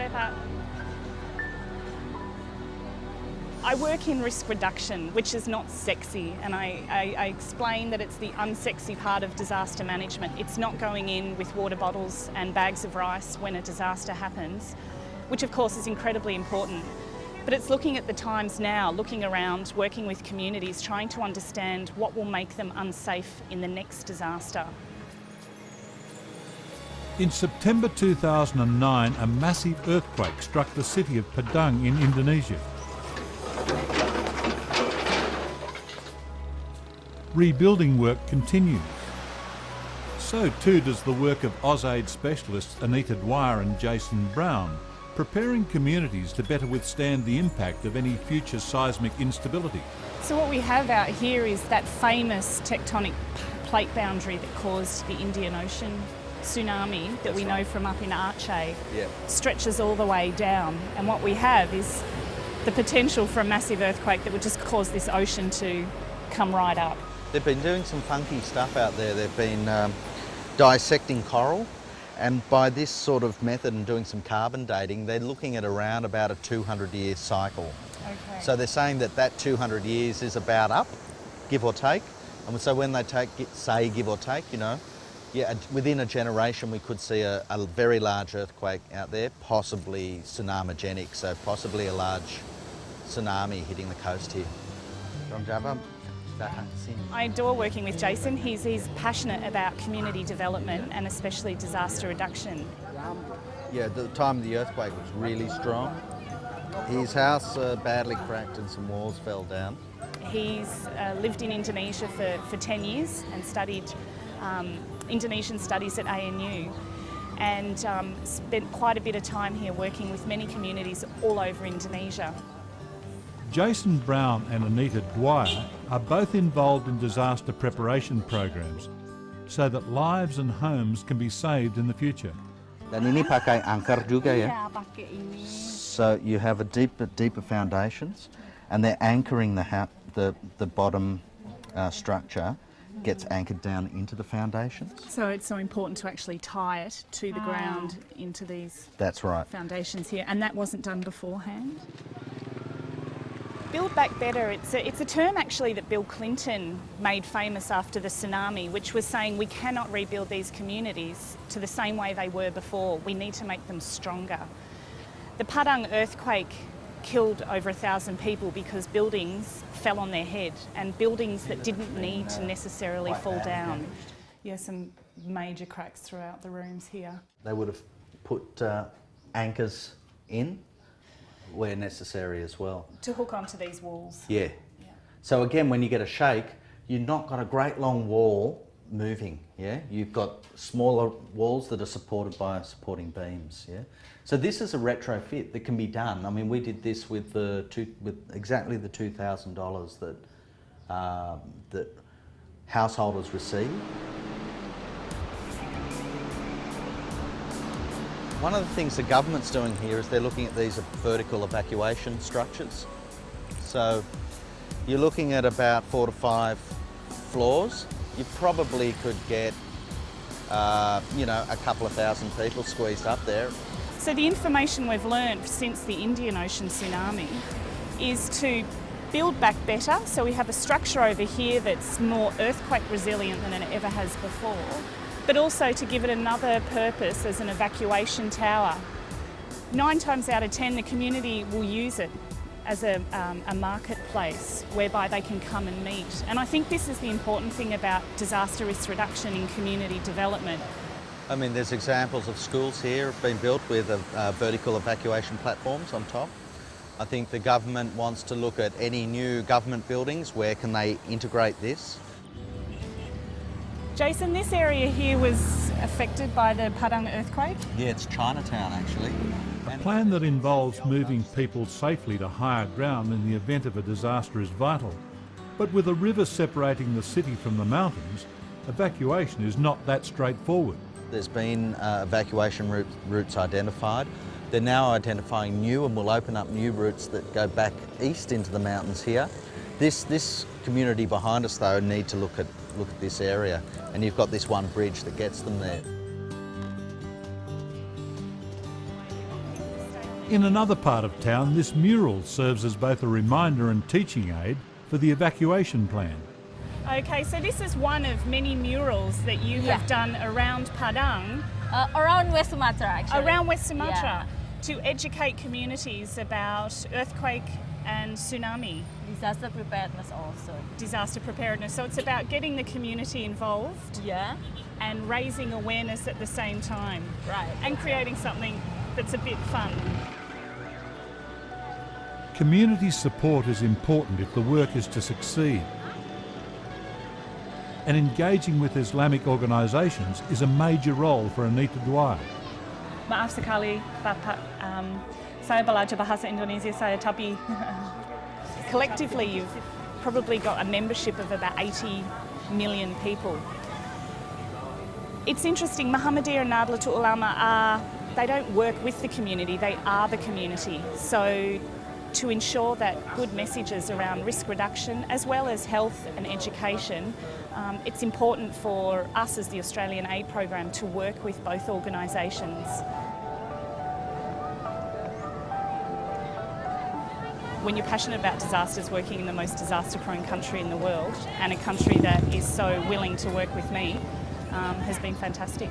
step up. I work in risk reduction, which is not sexy, and I explain that it's the unsexy part of disaster management. It's not going in with water bottles and bags of rice when a disaster happens, which of course is incredibly important. But it's looking at the times now, looking around, working with communities, trying to understand what will make them unsafe in the next disaster. In September 2009, a massive earthquake struck the city of Padang in Indonesia. Rebuilding work continues. So too does the work of AusAID specialists Anita Dwyer and Jason Brown, preparing communities to better withstand the impact of any future seismic instability. So what we have out here is that famous tectonic plate boundary that caused the Indian Ocean tsunami that we know from up in AusAID. Stretches all the way down, and what we have is the potential for a massive earthquake that would just cause this ocean to come right up. They've been doing some funky stuff out there. They've been dissecting coral, and by this sort of method and doing some carbon dating, they're looking at around about a 200-year cycle. Okay. So they're saying that 200 years is about up, give or take. And so when they say give or take, you know, yeah, within a generation we could see a very large earthquake out there, possibly tsunamigenic, so possibly a large tsunami hitting the coast here. I adore working with Jason. He's passionate about community development and especially disaster reduction. Yeah, the time of the earthquake was really strong. His house badly cracked and some walls fell down. He's lived in Indonesia for 10 years and studied Indonesian studies at ANU, and spent quite a bit of time here working with many communities all over Indonesia. Jason Brown and Anita Dwyer are both involved in disaster preparation programs so that lives and homes can be saved in the future. Dan ini pakai angker juga ya. So you have a deeper foundations, and they're anchoring the bottom structure gets anchored down into the foundations. So it's so important to actually tie it to the ground into these foundations here, and that wasn't done beforehand. Build Back Better, it's a term actually that Bill Clinton made famous after the tsunami, which was saying we cannot rebuild these communities to the same way they were before. We need to make them stronger. The Padang earthquake killed over 1,000 people because buildings fell on their head, and buildings that didn't need to necessarily fall down. Yeah, some major cracks throughout the rooms here. They would have put anchors in where necessary as well. To hook onto these walls. Yeah. So again, when you get a shake, you've not got a great long wall moving, yeah? You've got smaller walls that are supported by supporting beams, yeah? So this is a retrofit that can be done. I mean, we did this with exactly the $2,000 that householders receive. One of the things the government's doing here is they're looking at these vertical evacuation structures. So you're looking at about 4 to 5 floors. You probably could get, you know, a couple of thousand people squeezed up there. So the information we've learned since the Indian Ocean tsunami is to build back better. So we have a structure over here that's more earthquake resilient than it ever has before, but also to give it another purpose as an evacuation tower. 9 times out of 10, the community will use it as a marketplace whereby they can come and meet. And I think this is the important thing about disaster risk reduction in community development. I mean, there's examples of schools here have been built with vertical evacuation platforms on top. I think the government wants to look at any new government buildings, where can they integrate this? Jason, this area here was affected by the Padang earthquake? Yeah, it's Chinatown actually. A plan that involves moving people safely to higher ground in the event of a disaster is vital. But with a river separating the city from the mountains, evacuation is not that straightforward. There's been evacuation routes identified. They're now identifying new, and will open up new routes that go back east into the mountains here. This community behind us though need to look at this area, and you've got this one bridge that gets them there. In another part of town, this mural serves as both a reminder and teaching aid for the evacuation plan. Okay, so this is one of many murals that you have done around Padang, Around West Sumatra, actually. around West Sumatra, to educate communities about earthquake and tsunami. Disaster preparedness also. Disaster preparedness. So it's about getting the community involved Yeah, and raising awareness at the same time. right. And creating something that's a bit fun. Community support is important if the work is to succeed. And engaging with Islamic organisations is a major role for Anita Dwyer. Maaf sekali, Bapak. Saya belajar bahasa Indonesia saya, tapi collectively you've probably got a membership of about 80 million people. It's interesting, Muhammadiyah and Nahdlatul Ulama they don't work with the community, they are the community. So to ensure that good messages around risk reduction as well as health and education, it's important for us as the Australian Aid Program to work with both organisations. When you're passionate about disasters, working in the most disaster-prone country in the world, and a country that is so willing to work with me, has been fantastic.